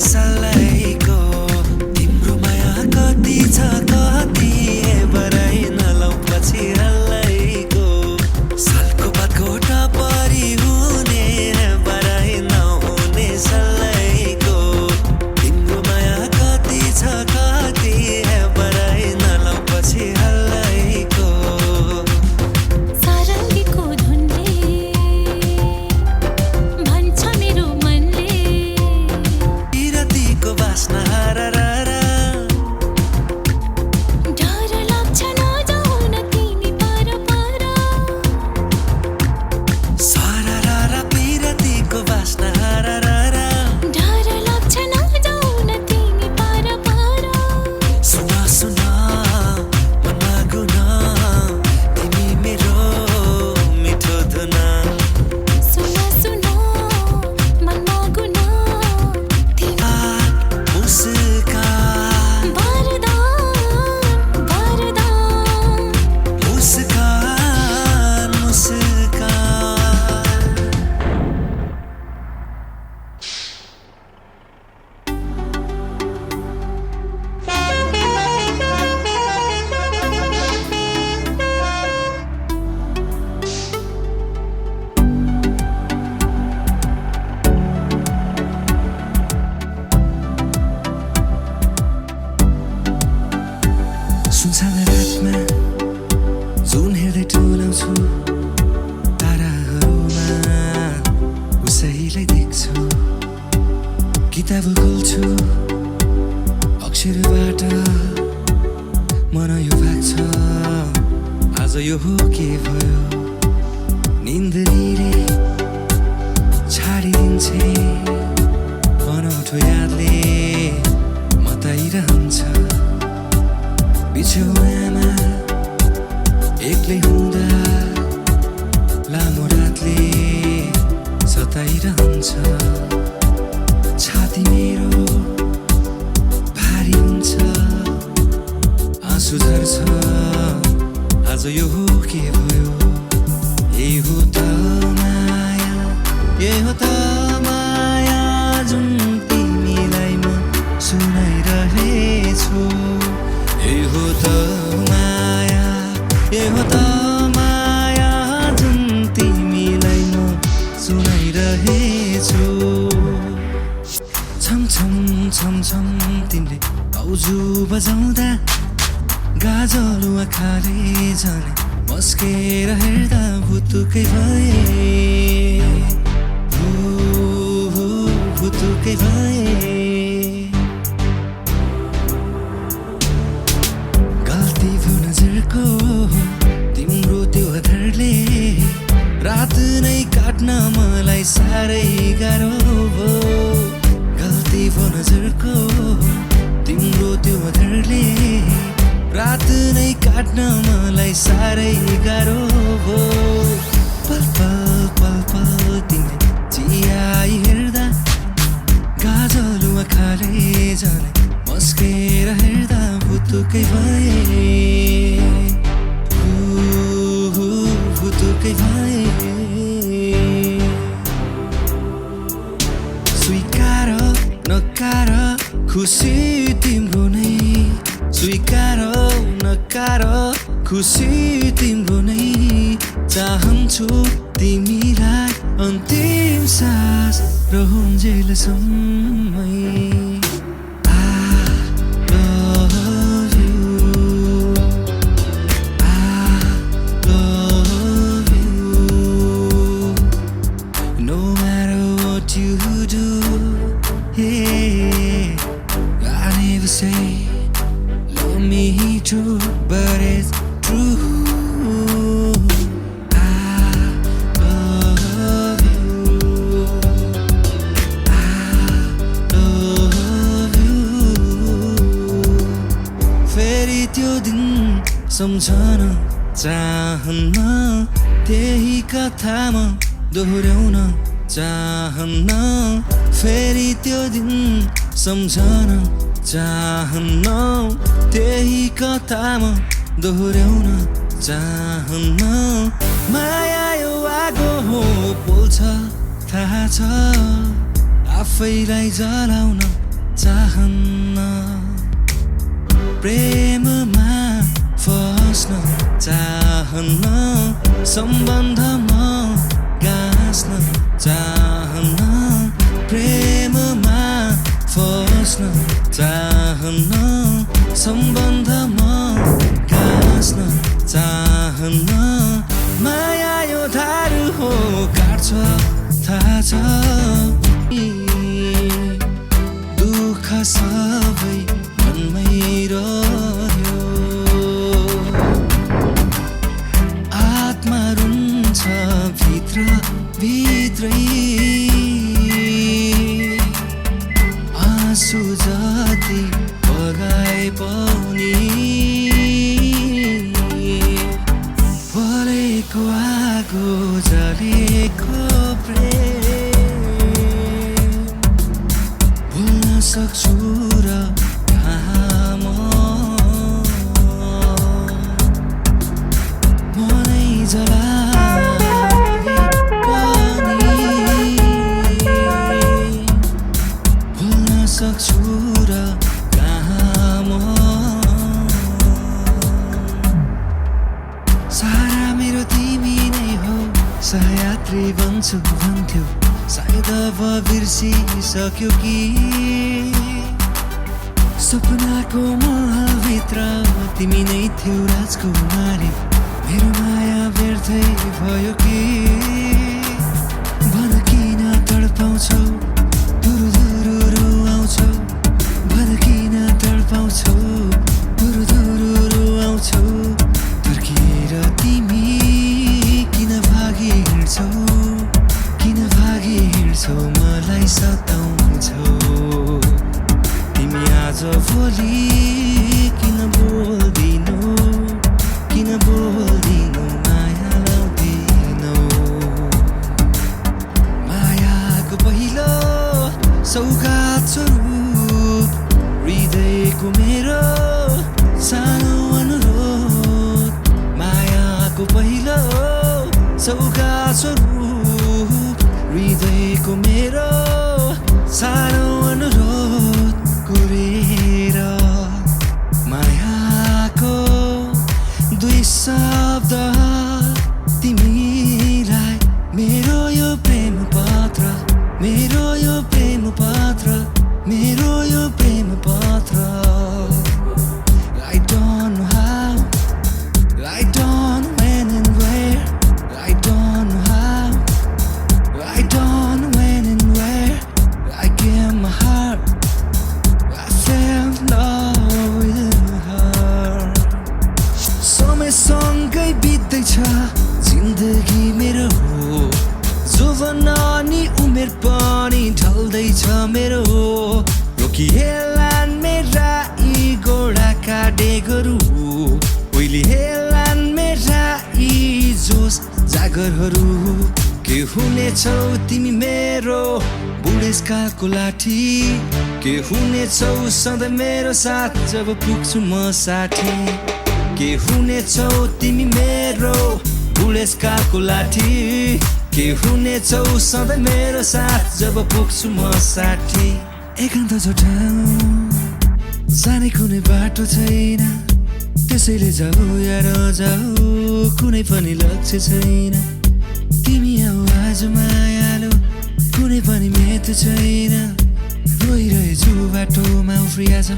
सालैको तिम्रो माया कति छ कति बराई नलौ पछि हल्लैको सालको बादको टपरी हुने बराई नहुने सालैको तिम्रो माया कति छ कति बराई नलौ पछि हल्लैको सारङ्गीको धुनले भन्छ मेरो मनले विरतीको बास्ना हरररा डर लाग्छ नजाउन तिमी पर पर सरररा विरतीको बास्ना हरररा डर लाग्छ नजाउन तिमी पर पर सुन सुन मनमा गुन तिमी मेरो मिठो धुन सुन सुन मनमा गुन तिमी मुस्कान वरदान वरदान मुस्कान मुस्कान सुनसान रातमा जुन हेर्दै टोलाउँछु ताराहरूमा उसैलाई देख्छु किताब खोल्छु अक्षरबाट मन यो भाग्छ आज यो हो के भयो निन्द्रीले छाडिदिन्छे अनौठो यादले मताइरहन्छ बिछौनामा एक्लै हुँदा लामो रातले सताइरहन्छ छाती मेरो भारी हुन्छ आँसु झर्छ आज यो हो के भयो यही हो त माया यही हो त माया जुन तिमीलाई म सुनाइरहेछु यही हो त माया यही हो त माया जुन तिमीलाई म सुनाइरहेछु छम छम छम छम तिमीले आउजु बजाउँदा गाजल आँखाले झन् मस्केर हेर्दा भुतुकै भए भुतुकै भए गल्ती भयो नजरको तिम्रो त्यो हतारले रात नै काट्न मलाई साह्रै गाह्रो भयो गल्ती भयो नजरको तिम्रो त्यो हतारले रात नै काट्न मलाई साह्रै गाह्रो भयो पल पल पल पल तिमीले चियाई हेर्दा गाजल आँखाले झन् मस्केर हेर्दा भुतुकै भए भुतुकै भए स्वीकार नकार खुसी तिम्रो नै स्वीकार नकार खुसी तिम्रो नै चाहन्छु तिमीलाई अन्तिम सास रहन्जेलसम्मै Say, love me true, but it's true. I love you. I love you. फेरि त्यो दिन सम्झन चाहन्न त्यही कथामा दोहोऱ्याउन चाहन्न फेरि त्यो दिन सम्झन चाहन्न त्यही कथामा दोहोऱ्याउन चाहन्न माया यो आगो हो पोल्छ थाहा छ आफैलाई जलाउन चाहन्न प्रेममा फस्न चाहन्न सम्बन्धमा गाँस्न चाहन्न प्रेममा फस्न चाहन्न सम्बन्धमा गाँस्न चाहन्न माया यो धारू हो काट्छ थाहा छ दुःख सबै मनमै रह्यो आत्मा रुन्छ भित्र भित्रै आँसु जति बगाए पनि बलेको आगो जलेको प्रेम भुल्न सक्छु र कहाँ मनै जलाए पनि भुल्न सक्छु र सारा मेरो तिमी नै हो सहयात्री बन्छु भन्थ्यो सायद अब बिर्सिसक्यो कि सपनाको महलभित्र तिमी नै थियौ राजकुमारी मेरो माया व्यर्थै भयो कि भन किन तडपाउँछौ दुरु रुवाउँछौ भन किन तडपाउँछौ दुरु आउँछौ तर्किएर तिमी किन भागी हिँड्छौ मलाई सताउँछौ तिमी आज भोलि किन बोल्दिनौ माया लाउँदिनौ मायाको पहिलो सौगात स्वरूप हृदयको मेरो सानो अनुरोध मायाको पहिलो सौगात स्वरूप हृदयको मेरो सानो अनुरोध कोरेर मायाको दुई शब्द तिमीलाई मेरो यो प्रेम पत्र मेरो यो प्रेम पत्र मेरो यो प्रेम पत्र I don't know how I don't know when and where I don't know how I don't know when and where I gave my heart I fell in love with her समयसँगै बित्दैछ जिन्दगी मेरो जोवन अनि उमेर पनि ढल्दैछ मेरो रोकिएलान् मेरा यी गोडाका डेगहरू उहिले हेलान् मेरा यी जोस जागरहरू के हुनेछौ तिमी मेरो बुढेसकालको लाठी के हुनेछौ सधैँ मेरो साथ जब पुग्छु म 60 के हुनेछौ तिमी मेरो बुढेसकालको लाठी के हुनेछौ सधैँ मेरो साथ जब पुग्छु म 60 एकान्त जोठाउँ जाने कुनै बाटो छैन त्यसैले जाऊ यार जाऊ कुनै पनि लक्ष्य छैन तिमी आऊ आज मायालो कुनै पनि मेत छैन रोइरहेछु बाटोमा उफ्रिया छ